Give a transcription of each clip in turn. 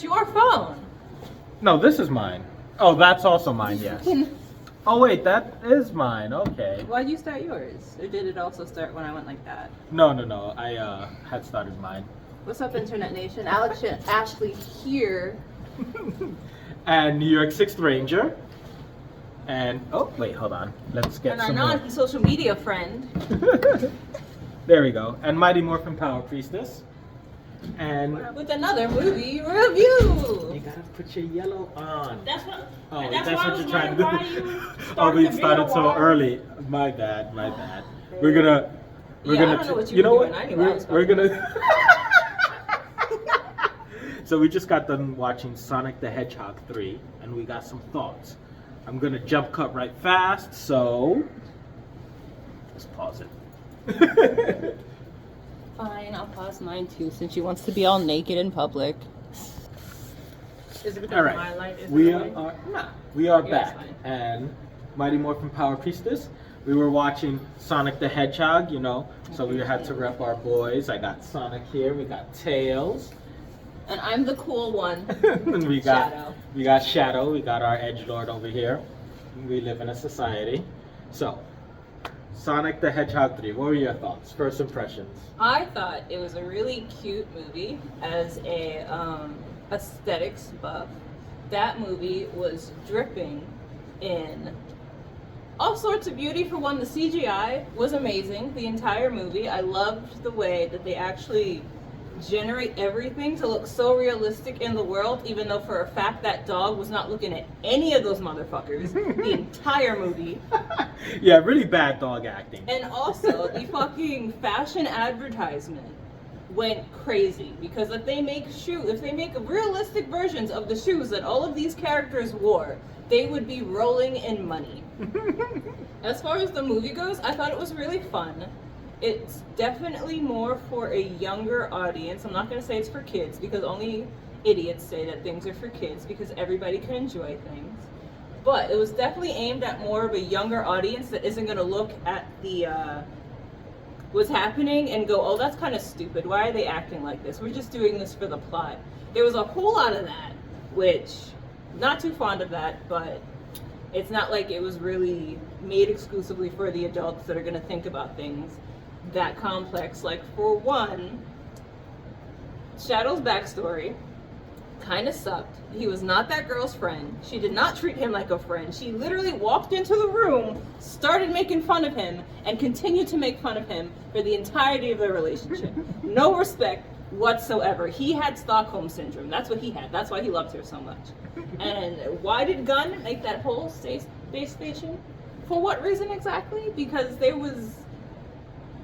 that's your phone. No, this is mine. Oh, that's also mine, yes. Oh, wait, that is mine. Okay. Why'd you start yours? Or did it also start when I went like that? No. I had started mine. What's up, Internet Nation? Alex and Ashley here. And New York 6th Ranger. And, oh, wait, hold on. Let's get And our some more. non-social media friend. There we go. And Mighty Morphin Power Priestess. And With another movie you review. gotta put your yellow on. That's what. Oh, that's that's why I what was you're trying to wondering do. why you Oh, started we the started video so while- early. My bad. We're gonna. Yeah, I don't know what you know were what? doing. I knew I was We're fucking. gonna. So we just got done watching Sonic the Hedgehog 3, and we got some thoughts. I'm gonna jump cut right fast, so just pause it. Fine, I'll pause mine too, since she wants to be all naked in public. Is it because All right, my light is we annoying? are we are Yours back, fine. and Mighty Morphin Power Priestess. We were watching Sonic the Hedgehog, so we had to rep our boys. I got Sonic here. We got Tails, And I'm the cool one. and we got Shadow. Shadow. We got our edgelord over here. We live in a society. So, Sonic the Hedgehog 3. What were your thoughts? First impressions. I thought it was a really cute movie as a aesthetics buff. That movie was dripping in all sorts of beauty. For one, the CGI was amazing. The entire movie, I loved the way that they actually generate everything to look so realistic in the world, even though for a fact that dog was not looking at any of those motherfuckers the entire movie. Yeah, really bad dog acting. And also, the fucking fashion advertisement went crazy because if they make realistic versions of the shoes that all of these characters wore, they would be rolling in money. As far as the movie goes, I thought it was really fun. It's definitely more for a younger audience. I'm not going to say it's for kids because only idiots say that things are for kids because everybody can enjoy things. But it was definitely aimed at more of a younger audience that isn't going to look at the what's happening and go, oh, that's kind of stupid. Why are they acting like this? We're just doing this for the plot. There was a whole lot of that, which, not too fond of that, but it's not like it was really made exclusively for the adults that are going to think about things that complex. Like, for one, Shadow's backstory kind of sucked. He was not that girl's friend. She did not treat him like a friend. She literally walked into the room, started making fun of him, and continued to make fun of him for the entirety of their relationship. No respect whatsoever. He had Stockholm Syndrome. That's what he had. That's why he loved her so much. And why did Gunn make that whole space station? For what reason exactly? Because there was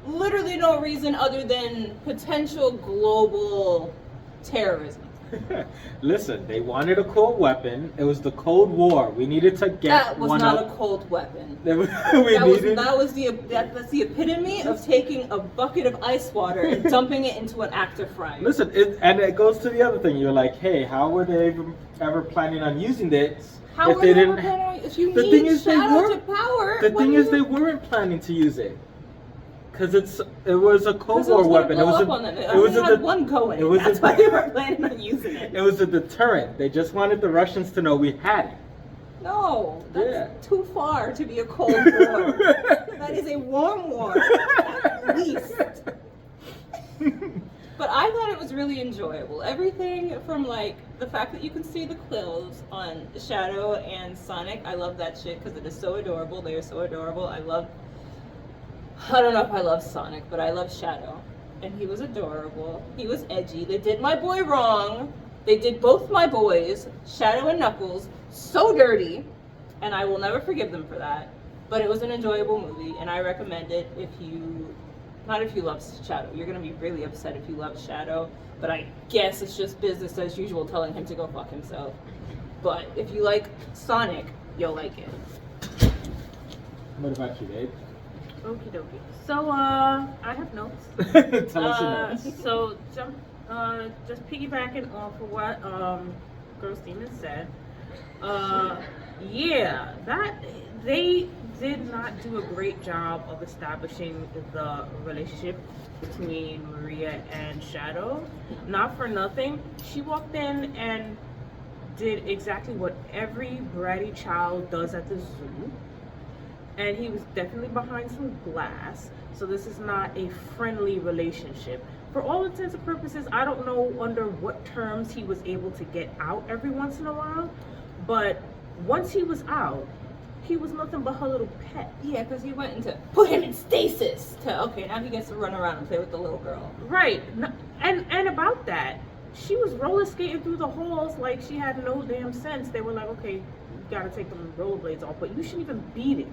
literally no reason other than potential global terrorism. Listen, they wanted a cold weapon. It was the Cold War. We needed to get That was one not up. a cold weapon. That's That's the epitome of taking a bucket of ice water and dumping it into an active fryer. Listen, it goes to the other thing. You're like, hey, how were they ever planning on using this How if were they they didn't? if you The need thing is, they Shadow to weren't. power? The what thing do is, you- they weren't planning to use it because it was a Cold 'Cause it was War gonna weapon. blow up on them. I only had one going. it was That's a- why they were planning on using it. It was a deterrent. They just wanted the Russians to know we had it. No, that's Yeah. too far to be a Cold War. That is a warm war, at least. But I thought it was really enjoyable. Everything from like the fact that you can see the quills on Shadow and Sonic. I love that shit because it is so adorable. They are so adorable. I don't know if I love Sonic, but I love Shadow. And he was adorable. He was edgy. They did my boy wrong. They did both my boys, Shadow and Knuckles, so dirty. And I will never forgive them for that. But it was an enjoyable movie, and I recommend it not if you love Shadow. You're going to be really upset if you love Shadow. But I guess it's just business as usual telling him to go fuck himself. But if you like Sonic, you'll like it. What about you, Dave? Okie dokie. So, I have notes. Tell us your notes. So, just piggybacking off of what Girls Demon said. Yeah, that they did not do a great job of establishing the relationship between Maria and Shadow. Not for nothing, she walked in and did exactly what every bratty child does at the zoo. And he was definitely behind some glass. So this is not a friendly relationship. For all intents and purposes, I don't know under what terms he was able to get out every once in a while, but once he was out, he was nothing but her little pet. Yeah, because he went into put him in stasis. Okay, now he gets to run around and play with the little girl. Right. And about that, she was roller skating through the halls like she had no damn sense. They were like, okay, you gotta take the rollerblades off, but you shouldn't even be there.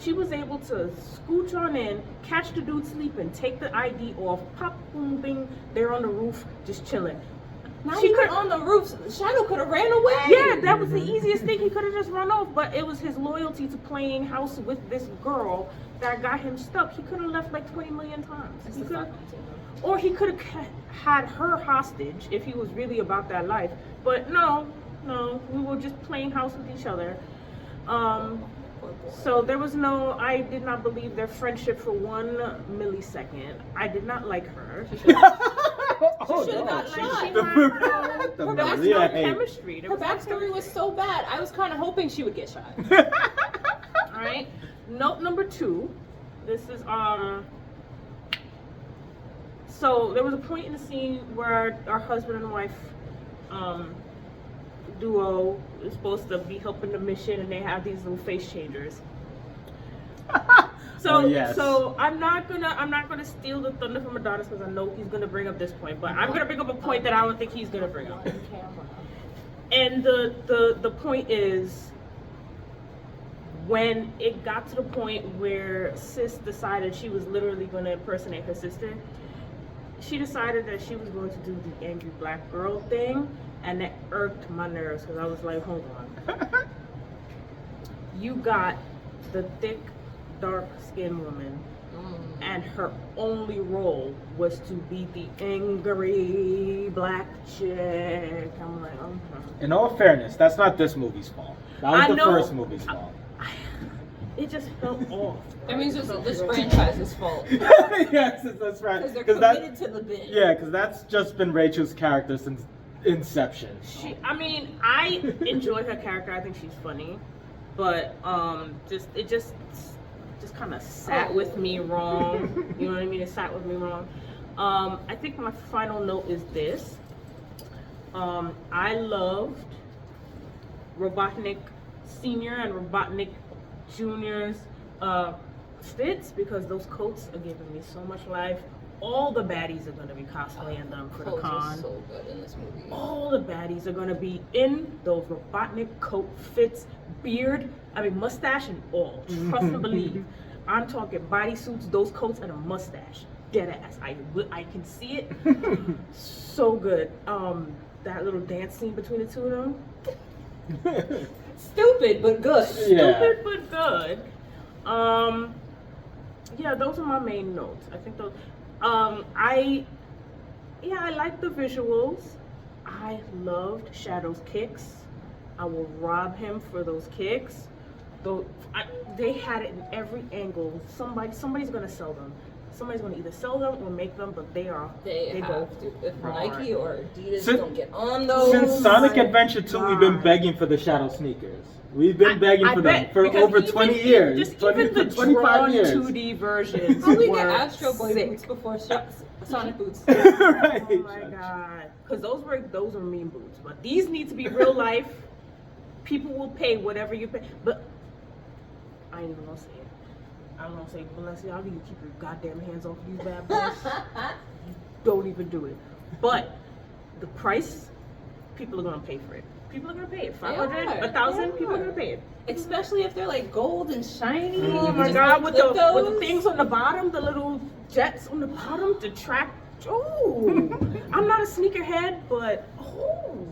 She was able to scooch on in, catch the dude sleeping, take the ID off, pop, boom, bing, they're on the roof, just chilling. Not She even could- on the roof. Shadow could have ran away. Yeah, that was the easiest thing. He could have just run off, but it was his loyalty to playing house with this girl that got him stuck. He could have left like 20 million times. This He is coulda- not continuing. Or he could have had her hostage if he was really about that life. But no, we were just playing house with each other. Poor boy. So there was no, I did not believe their friendship for 1 millisecond. I did not like her. She should've- Oh, should've no. got Like, shot. she The had The no, there was Maria no hate. chemistry. There Her was no backstory was so bad. I was kind of hoping she would get shot. All right. Note number 2. This is So there was a point in the scene where our husband and wife duo is supposed to be helping the mission, and they have these little face changers. So Oh, yes. so I'm not gonna steal the thunder from Adonis because I know he's gonna bring up this point, but I'm gonna bring up a point that I don't think he's gonna bring up. On camera. And the point is, when it got to the point where Sis decided she was literally going to impersonate her sister, she decided that she was going to do the angry black girl thing, and that irked my nerves because I was like, hold on. You got the thick, dark-skinned woman, and her only role was to be the angry black chick. I'm like, In all fairness, that's not this movie's fault. That was I the know. first movie's fault. It just felt off. That means it's this franchise's fault. Yes, that's right. Because they're 'Cause that- committed to the bit. Yeah, because that's just been Rachel's character since Inception. I enjoy her character. I think she's funny, but it just kind of sat with me wrong. You know what I mean? It sat with me wrong. I think my final note is this. I loved Robotnik Senior and Robotnik Junior's fits because those coats are giving me so much life. All the baddies are going to be cosplaying them for the Clothes are con. so good in this movie. All the baddies are gonna be in those Robotnik coat fits, mustache and all. Trust and believe. I'm talking bodysuits, those coats, and a mustache. Dead ass. I can see it. So good. That little dance scene between the two of them. Stupid, but good. Yeah. Stupid but good. Yeah, those are my main notes. I think those. I like the visuals. I loved Shadow's kicks. I will rob him for those kicks. Though they had it in every angle. Somebody's gonna sell them. Somebody's gonna either sell them or make them, but they go have to. If hard. Nike or Adidas Since- don't get on those. Since Sonic my Adventure 2, we've been God. begging for the Shadow sneakers. We've been begging I for them bet, for because over even- 20 years. Just 20, even the 25 drawn years. 2D versions How we were get Astro Boy sick. boots before Sonic boots? Right. Oh my god. Because those were mean boots. But these need to be real life. People will pay whatever you pay. But I ain't even gonna say it. I'm gonna say, Balenciaga, you keep your goddamn hands off these bad boys. Don't even do it. But the price, people are gonna pay for it. People are gonna pay it. 500, are. 1,000, They people are are. gonna pay it. Especially if they're like gold and shiny. Oh You my just god, with clip the those. things on the bottom, the little jets on the bottom to track. Oh, I'm not a sneakerhead, but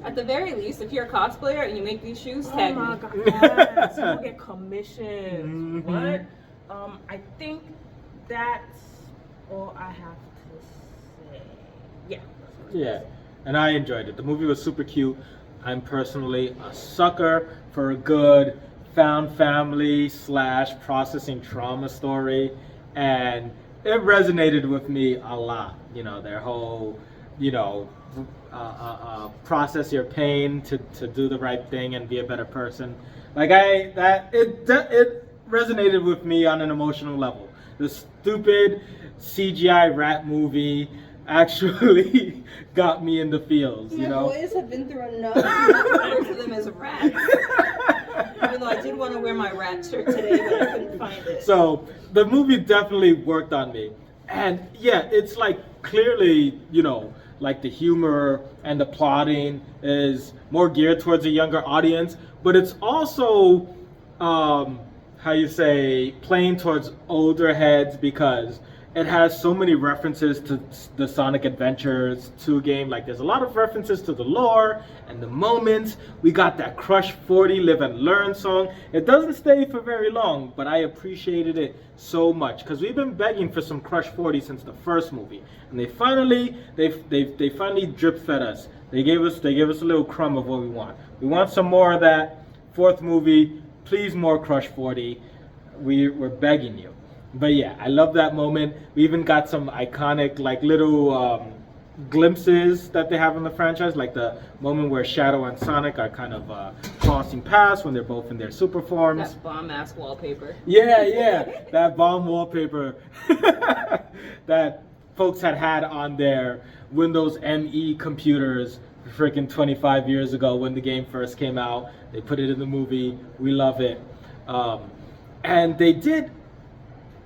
At the very least, if you're a cosplayer and you make these shoes, oh tag my me. god, yes, you'll get commissions. Mhm. What? I think that's all I have to say. Yeah. that's what I Yeah, and I enjoyed it. The movie was super cute. I'm personally a sucker for a good found family / processing trauma story, and it resonated with me a lot. You know, their whole, process your pain to do the right thing and be a better person. Like it resonated with me on an emotional level. The stupid CGI rat movie actually got me in the feels. My You know. boys have been through enough to refer to them as rats. Even though I did want to wear my rat shirt today, but I couldn't find it. So the movie definitely worked on me. And yeah, it's like clearly, like the humor and the plotting is more geared towards a younger audience, but it's also, playing towards older heads because it has so many references to the Sonic Adventures 2 game. Like there's a lot of references to the lore and the moments. We got that Crush 40 Live and Learn song. It doesn't stay for very long, but I appreciated it so much because we've been begging for some Crush 40 since the first movie, and they finally drip fed us. They gave us a little crumb of what we want. We want some more of that. Fourth movie, please, more Crush 40. We're begging you. But yeah, I love that moment. We even got some iconic, like little glimpses that they have in the franchise, like the moment where Shadow and Sonic are kind of crossing paths when they're both in their super forms. That bomb ass wallpaper. Yeah, that bomb wallpaper that folks had on their Windows ME computers freaking 25 years ago when the game first came out. They put it in the movie. We love it. And they did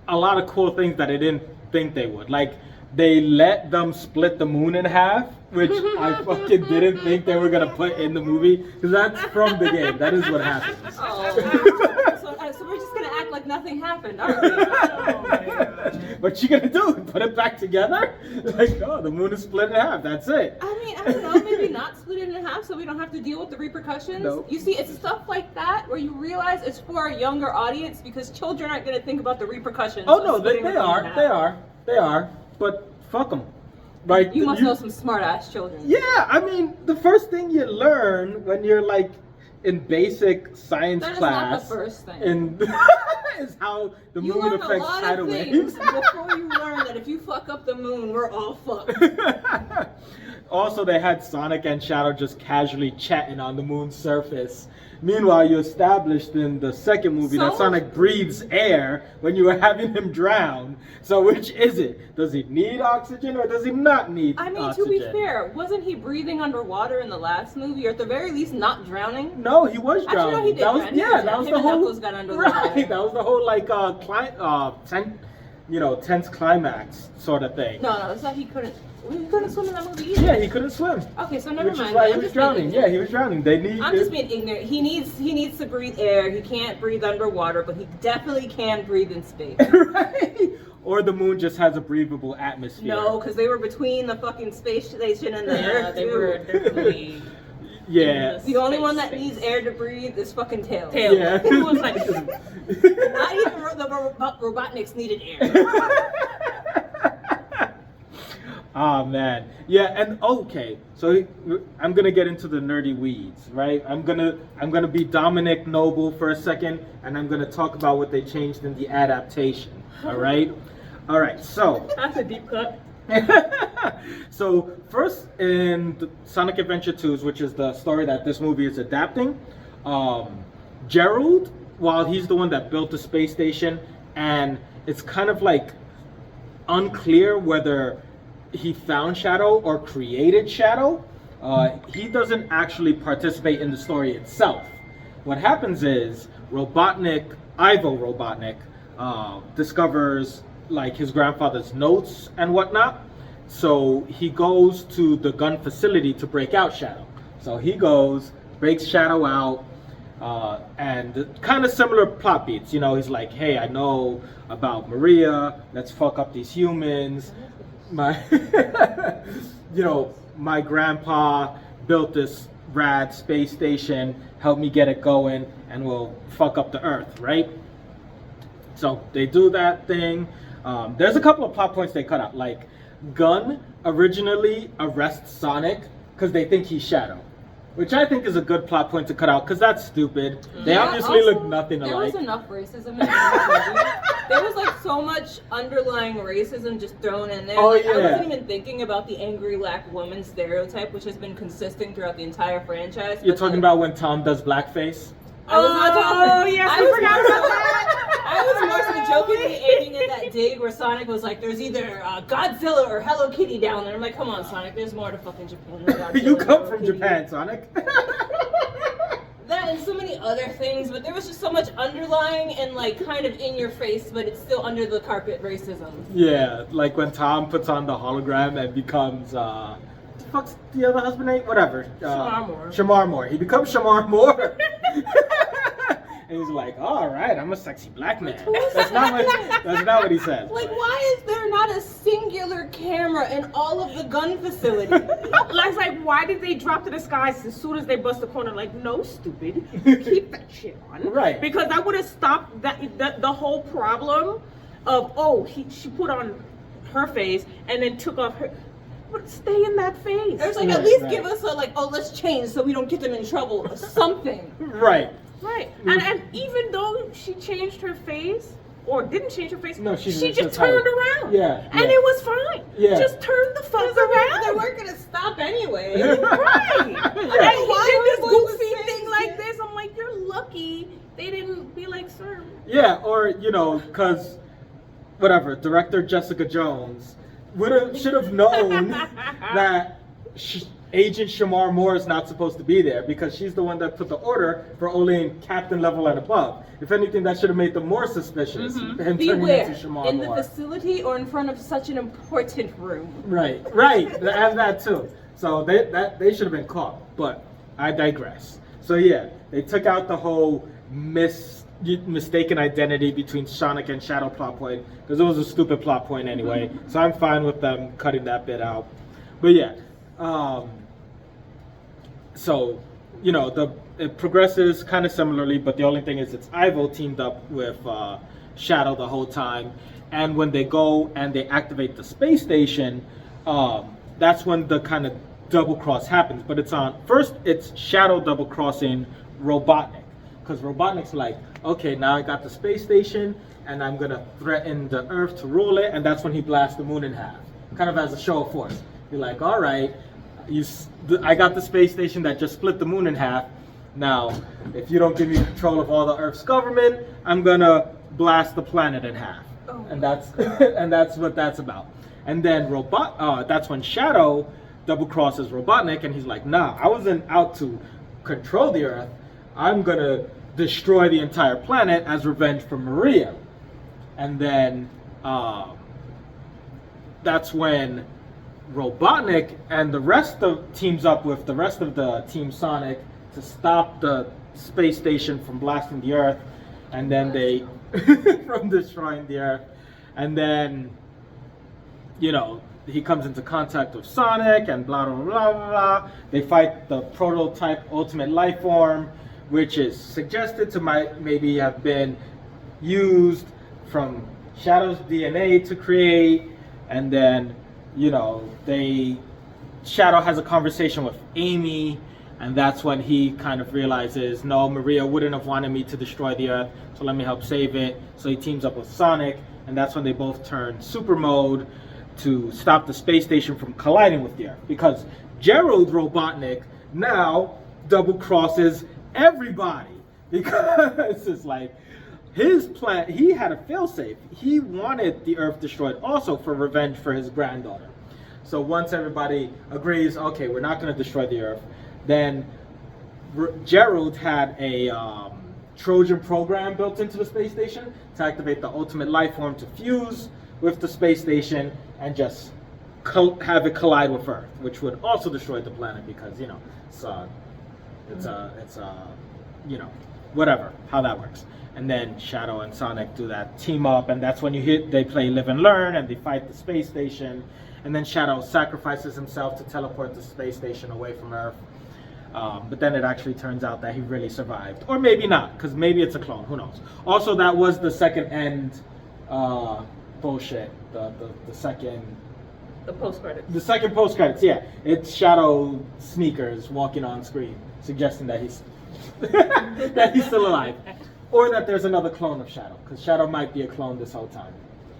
a lot of cool things that I didn't think they would. Like, they let them split the moon in half, which I fucking didn't think they were gonna put in the movie, because that's from the game. That is what happens. Oh, so we're just gonna act like nothing happened, aren't we? Oh my God. What you gonna do? Put it back together? Like, no, the moon is split in half. That's it. I mean, I don't know, maybe not split it in half so we don't have to deal with the repercussions. Nope. You see, it's stuff like that where you realize it's for a younger audience because children aren't going to think about the repercussions. Oh no, of they splitting the moon in half. they are. But fuck them. Right? You must know some smart ass children. Yeah, I mean, the first thing you learn when you're like in basic science That is class not the first thing. is how the You moon learn a affects lot tidal of things waves. before you learn that if you fuck up the moon, we're all fucked. Also, they had Sonic and Shadow just casually chatting on the moon's surface. Meanwhile, you established in the second movie that So? Sonic breathes air when you were having him drown. So which is it? Does he need oxygen or does he not need I mean, oxygen? to be fair, wasn't he breathing underwater in the last movie, or at the very least not drowning? No, he was Actually, drowning. no, he did that was drown. He yeah, did that drown. was Him the and whole Knuckles got under the right. water. That was the whole like tense climax sort of thing. No, it's not he couldn't swim in that movie either. Yeah, he couldn't swim. Okay, so never Which mind. is why he I'm was just being drowning. ignorant. Yeah, he was drowning. I'm just being ignorant. He needs to breathe air. He can't breathe underwater, but he definitely can breathe in space. Right? Or the moon just has a breathable atmosphere. No, because they were between the fucking space station and the Yeah, Earth. they too. were definitely. Yeah. The only one that Space. needs air to breathe is fucking Tails. Tails. Yeah. He was like, Not even the Robotniks needed air. Oh man, yeah, and okay, so I'm gonna get into the nerdy weeds, right? I'm gonna be Dominic Noble for a second, and I'm gonna talk about what they changed in the adaptation. All right, So, that's a deep cut. so first in the Sonic Adventure 2, which is the story that this movie is adapting, Gerald, while he's the one that built the space station, and it's kind of like unclear whether he found Shadow or created Shadow. He doesn't actually participate in the story itself. What happens is Ivo Robotnik, discovers like his grandfather's notes and whatnot. So he goes to the gun facility to break out Shadow. So he goes, breaks Shadow out, and kind of similar plot beats. You know, he's like, hey, I know about Maria. Let's fuck up these humans. My my grandpa built this rad space station, helped me get it going, and we'll fuck up the Earth, right? So they do that thing. There's a couple of plot points they cut out. Like, Gun originally arrests Sonic because they think he's Shadow. which I think is a good plot point to cut out because that's stupid. They Yeah, obviously also, look nothing There alike. was enough racism in this movie. There was like so much underlying racism just thrown in there. Oh, Like, I yeah. wasn't even thinking about the angry black woman stereotype, which has been consistent throughout the entire franchise. You're but, talking like, about when Tom does blackface? I was not talking. Oh, yes, I we was forgot more so- about that. I was more so jokingly aiming at that dig where Sonic was like, "There's either Godzilla or Hello Kitty down there." I'm like, "Come on, Sonic. There's more to fucking Japan than Godzilla You and come Hello from Kitty." Japan, Sonic. That and so many other things, but there was just so much underlying and like kind of in your face, but it's still under the carpet racism. Yeah, like when Tom puts on the hologram and becomes what the fuck's the other husband name? Whatever. Shamar Moore. Shamar Moore. He becomes Shamar Moore. And he's like, all right, I'm a sexy black man. That's not what he says. Like, why is there not a singular camera in all of the gun facilities? Like, why did they drop to the skies as soon as they bust the corner? Like, no, stupid. Keep that shit on. Right. Because that would have stopped the whole problem of, she put on her face and then took off her. But stay in that face. It was like, Right, at least right. give us a like, oh, let's change so we don't get them in trouble or something. Right. Right. And even though she changed her face, or didn't change her face, No, she she just just turned had- around. Yeah, And yeah. it was fine. Yeah. Just turn the fuck They around. weren't gonna stop anyway. Right. And he Why did this would we goofy say thing this? like this. I'm like, you're lucky they didn't be like, sir. Yeah, or because whatever, director Jessica Jones should have known that Agent Shamar Moore is not supposed to be there because she's the one that put the order for only in captain level and above. If anything, that should have made them more suspicious. Him turning Beware, into Shamar in the Moore. facility or in front of such an important room. Right, and that too. So they should have been caught. But I digress. So yeah, they took out the whole mistaken identity between Sonic and Shadow plot point because it was a stupid plot point anyway. So I'm fine with them cutting that bit out. But yeah, so it progresses kind of similarly, but the only thing is it's Ivo teamed up with Shadow the whole time, and when they go and they activate the space station, that's when the kind of double cross happens. But it's Shadow double crossing Robotnik, because Robotnik's like, okay, now I got the space station and I'm gonna threaten the Earth to rule it, and that's when he blasts the moon in half, kind of as a show of force. You're like, all right, I got the space station that just split the moon in half. Now, if you don't give me control of all the Earth's government, I'm gonna blast the planet in half. And that's what that's about. And then that's when Shadow double crosses Robotnik, and he's like, nah, I wasn't out to control the Earth. I'm gonna destroy the entire planet as revenge for Maria. And then that's when Robotnik and teams up with the rest of the Team Sonic to stop the space station from blasting the Earth, and then from destroying the Earth, and then he comes into contact with Sonic and blah blah blah blah blah. They fight the prototype Ultimate Life Form, which is suggested to maybe have been used from Shadow's DNA to create, and then Shadow has a conversation with Amy, and that's when he kind of realizes, no, Maria wouldn't have wanted me to destroy the Earth, so let me help save it. So he teams up with Sonic, and that's when they both turn super mode to stop the space station from colliding with the Earth, because Gerald Robotnik now double crosses everybody, because it's like his plan, he had a failsafe. He wanted the Earth destroyed also for revenge for his granddaughter. So once everybody agrees, okay, we're not going to destroy the Earth, then Gerald had a Trojan program built into the space station to activate the Ultimate Life Form to fuse with the space station and just have it collide with Earth, which would also destroy the planet because it's whatever, how that works. And then Shadow and Sonic do that team up, and that's when they play Live and Learn, and they fight the space station. And then Shadow sacrifices himself to teleport the space station away from Earth. But then it actually turns out that he really survived. Or maybe not, because maybe it's a clone, who knows. Also, that was the second end bullshit. The second The post credits. The second post credits, yeah, it's Shadow sneakers walking on screen, suggesting that he's that he's still alive, or that there's another clone of Shadow, because Shadow might be a clone this whole time.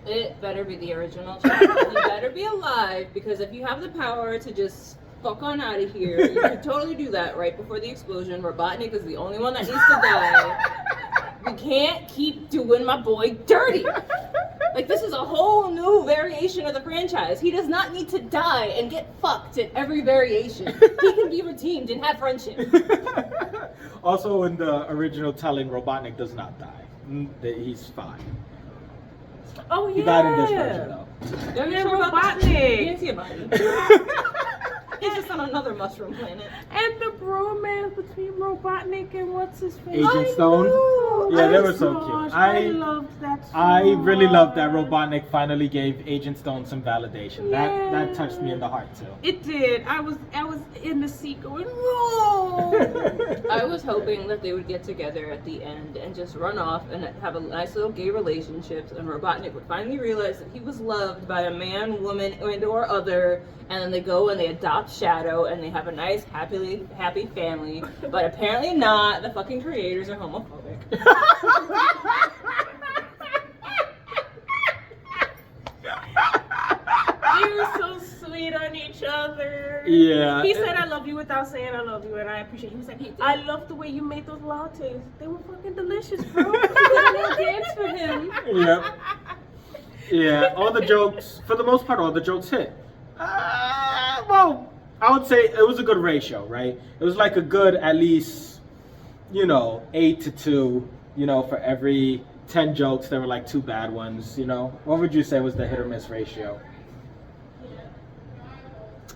It better be the original Shadow. You better be alive, because if you have the power to just fuck on out of here, you could totally do that right before the explosion. Robotnik is the only one that needs to die. We can't keep doing my boy dirty. Like, this is a whole new variation of the franchise. He does not need to die and get fucked in every variation. He can be redeemed and have friendship. Also, in the original telling, Robotnik does not die. He's fine. Oh yeah. He died in this version, though. Are you Yeah, sure about that? Robotnik. You didn't see a body. He's just on another mushroom planet. And the bromance between Robotnik and what's his face? Agent Stone? know. Yeah, they Oh, were so gosh, cute. I loved that. So I really loved that much. Robotnik finally gave Agent Stone some validation. That touched me in the heart too. It did. I was in the seat going, no. I was hoping that they would get together at the end and just run off and have a nice little gay relationship, and Robotnik would finally realize that he was loved by a man, woman, and or other, and then they go and they adopt Shadow and they have a nice, happy family. But apparently not. The fucking creators are homophobic. They were so sweet on each other. Yeah. He said, I love you without saying I love you, and I appreciate it. He was like, I love the way you made those lattes. They were fucking delicious, bro. You did a little dance for him. Yeah. Yeah, all the jokes, for the most part, all the jokes hit. Well, I would say it was a good ratio, right? It was like a good, at least, 8 to 2, for every 10 jokes, there were like 2 bad ones, What would you say was the hit or miss ratio?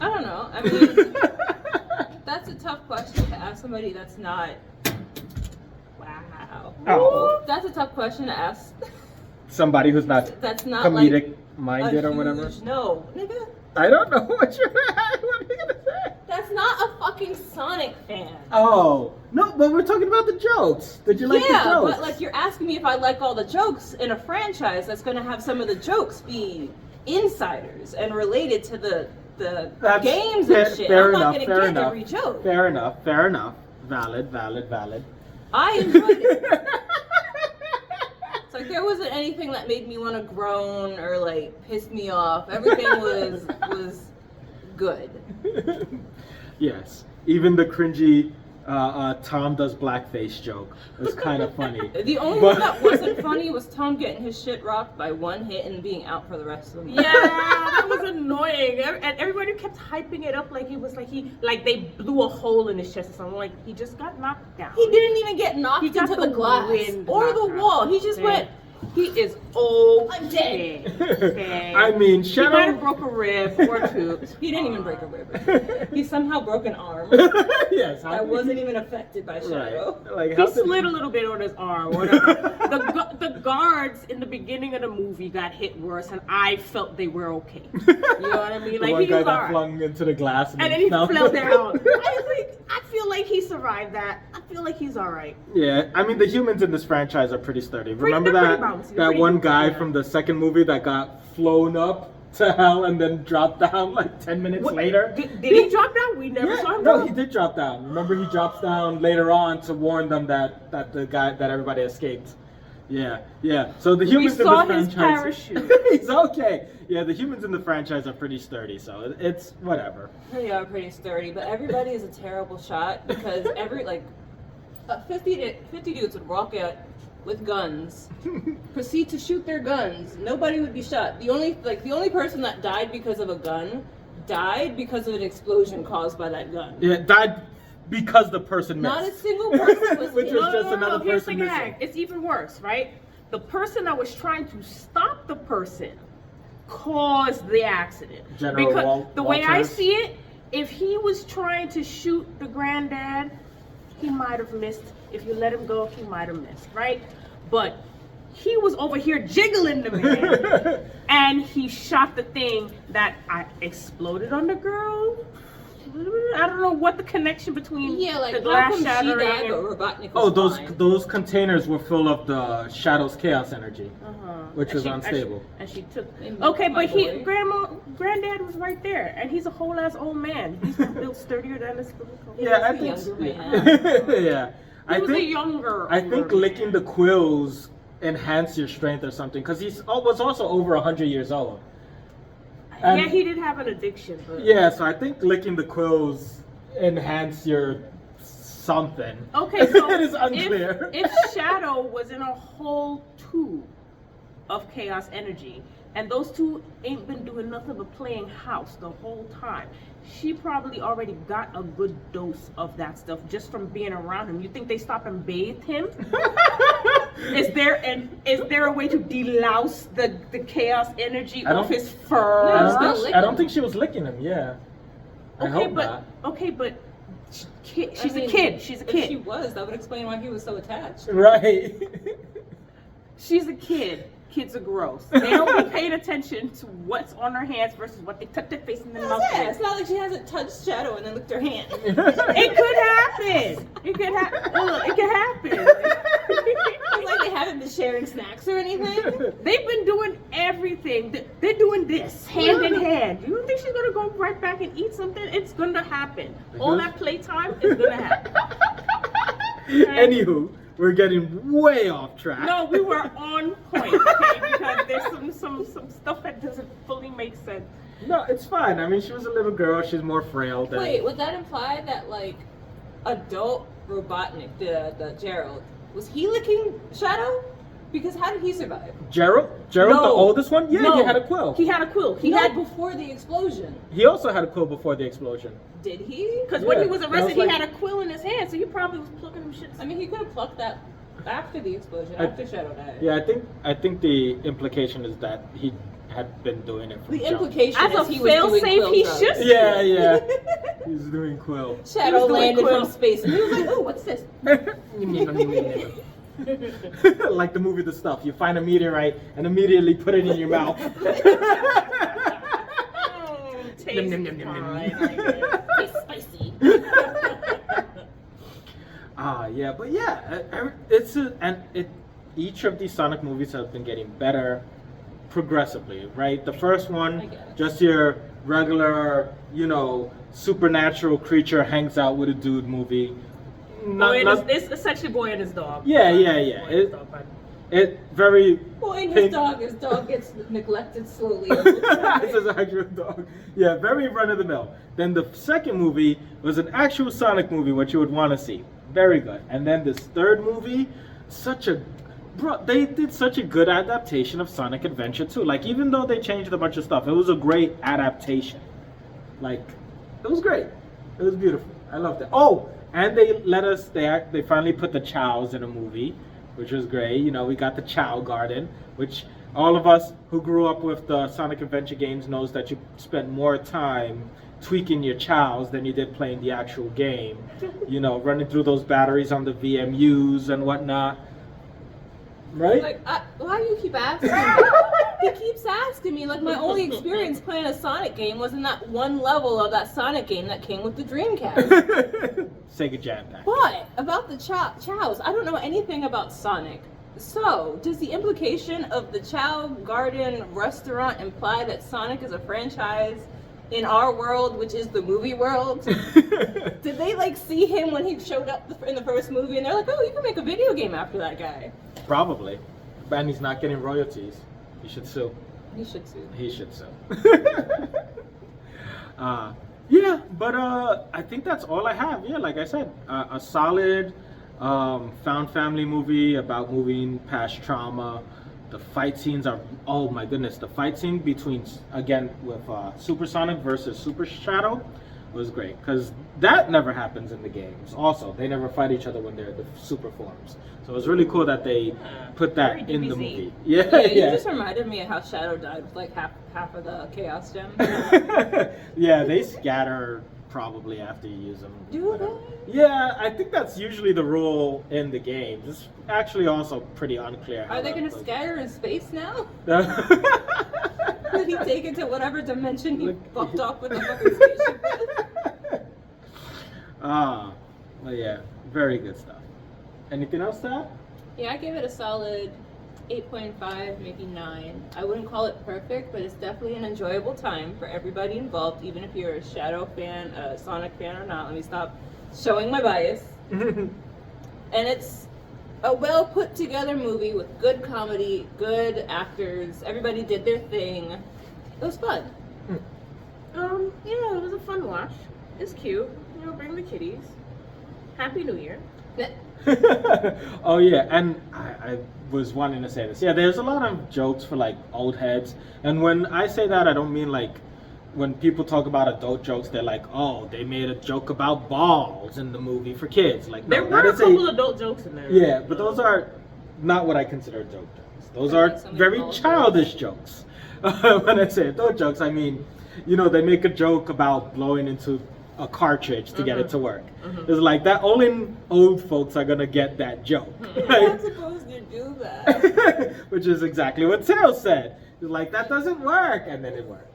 I don't know. I mean, that's a tough question to ask somebody that's not. Wow. Oh. That's a tough question to ask. Somebody who's not That's not comedic like minded a or whatever? huge no, nigga. I don't know what are you gonna say. That's not a fucking Sonic fan. Oh, no, but we're talking about the jokes. Did you like the Yeah, jokes? but like you're asking me if I like all the jokes in a franchise that's gonna have some of the jokes be insiders and related to the That's games fair- and shit. fair I'm not enough, gonna fair get enough. every joke. Fair enough. Valid. I enjoyed it. It's like there wasn't anything that made me want to groan or like pissed me off. Everything was good. Yes, even the cringy Tom does blackface joke was kind of funny. The only But- thing that wasn't funny was Tom getting his shit rocked by one hit and being out for the rest of the movie. Yeah, that was annoying. And everybody kept hyping it up like he was like they blew a hole in his chest or something. Like he just got knocked down. He didn't even get knocked He got into the the glass wind or the knocked wall. out. He just Yeah. went. He is old. I'm dead. Okay. I mean, He might have Shadow. broke a rib or two. He didn't even break a rib. He somehow broke an arm Yes, how that did wasn't he- even affected by Shadow. Right. Like He how did slid a little bit on his arm. Whatever. The guards in the beginning of the movie got hit worse, and I felt they were okay. You know what I mean? The Like one he guy was got alright. flung into the glass And then he fell fell down. I was like, I feel like he survived that. I feel like he's all right. Yeah, I mean the humans in this franchise are pretty sturdy. Remember they're that pretty bouncy. They're that pretty one bouncy, guy yeah. from the second movie that got flown up to hell and then dropped down like 10 minutes What- later? Did he drop down? We never saw him. No, drop. he did drop down. Remember, he drops down later on to warn them that the guy that everybody escaped. Yeah. So the humans saw in this his franchise, parachute. he's okay. Yeah, the humans in the franchise are pretty sturdy, so it's whatever. They are pretty sturdy, but everybody is a terrible shot because 50 dudes would walk out with guns, proceed to shoot their guns. Nobody would be shot. The only person that died because of a gun died because of an explosion caused by that gun. Yeah, died because the person missed. Not a single person was Which killed. was just another Here's person the missing. gag. It's even worse, right? The person that was trying to stop the person caused the accident. General because the way I Walters. see it, if he was trying to shoot the granddad, he might have missed. If you let him go, he might have missed, right? But he was over here jiggling the man, and he shot the thing that exploded on the girl. I don't know what the connection between Yeah, like the glass Malcolm shattering Sheedag and or Robotnik Oh, was fine. those containers were full of the Shadow's chaos energy, which And was she- unstable. And she took. And Okay, my but boy. granddad was right there, and he's a whole ass old man. He's built sturdier than this. Yeah, I was a think. younger man. Yeah, He was a younger. I think older licking man. the quills enhance your strength or something, because was also over 100 years old. And- Yeah, he did have an addiction, but. Yeah, so I think licking the quills enhance your something. Okay, so it is unclear. If Shadow was in a whole tube of chaos energy, and those two ain't been doing nothing but playing house the whole time, she probably already got a good dose of that stuff just from being around him. You think they stop and bathe him? Is there a way to delouse the chaos energy I don't- off his fur? No, I it's don't, not think, licking I don't think she was licking him. Yeah, I Okay, hope but not. okay, but she's I mean, a kid. She's a If she kid. was, that would explain why he was so attached. Right. She's a kid. Kids are gross. They don't be paying attention to what's on their hands versus what they touch their face and their mouth. Yeah, with. it's not like she hasn't touched Shadow and then licked her hand. It could happen. It could happen. It could happen. It's like they haven't been sharing snacks or anything. They've been doing everything. They're doing this hand in hand. You don't think she's gonna go right back and eat something? It's gonna happen. All that playtime is gonna happen. Anywho, we're getting way off track. No, we were on point, okay? Because there's some stuff that doesn't fully make sense. No, it's fine. I mean, she was a little girl. She's more frail than. Wait, would that imply that like adult Robotnik, the Gerald, was he licking Shadow? Because how did he survive? Gerald, the No. oldest one. Yeah, No. he had a quill. He had a quill. He No, had before the explosion. He also had a quill before the explosion. Did he? because when Yeah, he was that arrested, was he like- had a quill in his hand, so he probably was plucking them shits. I mean, he could have plucked that after the explosion, I- after Shadow died. Yeah, I think the implication is that he had been doing it from The jump. implication As is a he was doing fail-safe, quill he drugs. should. Yeah, yeah. He's doing quill. Shadow doing landed quill. from space and he was like, "Oh, what's this?" Like the movie The Stuff. You find a meteorite and immediately put it in your mouth. Taste Nom, nom, nom, nom, nom. fine. Tastes spicy. Yeah, but yeah, each of these Sonic movies have been getting better progressively, right? The first I one, guess. just your regular, supernatural creature hangs out with a dude movie. It's essentially Boy and his dog. Yeah. Boy and his dog, but- It very. Well, in Pink. his dog gets neglected slowly. It's his actual dog. Yeah, very run of the mill. Then the second movie was an actual Sonic movie, what you would want to see. Very good. And then this third movie, they did such a good adaptation of Sonic Adventure 2. Like, even though they changed a bunch of stuff, it was a great adaptation. Like, it was great. It was beautiful. I loved it. Oh, and they finally put the Chows in a movie, which was great. We got the Chow Garden, which all of us who grew up with the Sonic Adventure games knows that you spent more time tweaking your Chows than you did playing the actual game. Running through those batteries on the VMUs and whatnot. Right? Like, why do you keep asking me? He keeps asking me. Like, my only experience playing a Sonic game was in that one level of that Sonic game that came with the Dreamcast. Sega Jam Pack. But about the Chows, I don't know anything about Sonic. So, does the implication of the Chow Garden restaurant imply that Sonic is a franchise in our world, which is the movie world? Did they see him when he showed up in the first movie and they're like, oh, you can make a video game after that guy? Probably. And he's not getting royalties. He should sue. He should sue. He should sue. Yeah, but I think that's all I have. Yeah, like I said, a solid found family movie about moving past trauma. The fight scenes are, oh my goodness, the fight scene between, again, with Super Sonic versus Super Shadow was great, because that never happens in the games. Also, they never fight each other when they're the super forms. So it was really cool that they put that Very in the DBZ. movie. Yeah, you Yeah. just reminded me of how Shadow died with half of the Chaos Gem. Yeah, they scatter probably after you use them. Do Whatever. Yeah, I think that's usually the rule in the games. It's actually also pretty unclear. how Are they that going to plays. scatter in space now? Did he take it to whatever dimension he Look- fucked off with the fucking spaceship with? Well, yeah, very good stuff. Anything else to add? Yeah, I give it a solid 8.5, maybe 9. I wouldn't call it perfect, but it's definitely an enjoyable time for everybody involved, even if you're a Shadow fan, a Sonic fan or not. Let me stop showing my bias. And it's a well put together movie with good comedy, good actors. Everybody did their thing. It was fun. Yeah, it was a fun watch. It's cute. You know, bring the kitties. Happy New Year. Oh yeah, and I was wanting to say this. Yeah, there's a lot of jokes for like old heads, and when I say that, I don't mean like when people talk about adult jokes, they're like, oh, they made a joke about balls in the movie for kids. Like, no, There that were a is couple adult jokes in there. yeah, but those are not what I consider adult jokes. Those are Like some very adult childish jokes. When I say adult jokes, I mean, you know, they make a joke about blowing into a cartridge to get it to work. It's like that. Only old folks are gonna get that joke, You're right? not supposed to do that. Which is exactly what Tails said. He's like, that doesn't work, and then it worked.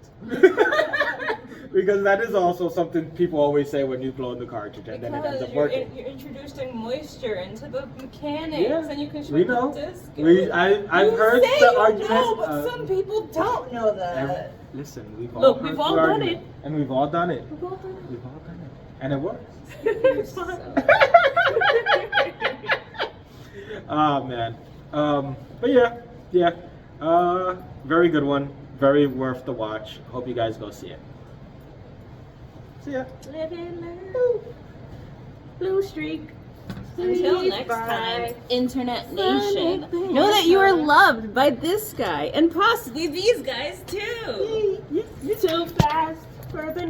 Because that is also something people always say when you blow in the cartridge, and then it ends Because up you're, working. you're introducing moisture into the mechanics, Yeah, and you can we short know. the disc. I've You heard say the you argument. know, but some people don't know that. Listen, we've all Look, heard we've the all done argument, it. and we've all done it. We've all done it. We've all done it, and it works. It's fine. Oh man. But yeah. Very good one. Very worth the watch. Hope you guys go see it. See ya. Live and learn. Blue streak. Until Please next buy. time, Internet Sonic Nation, the know that you are Hedgehog. loved by this guy and possibly these guys too. Too fast for the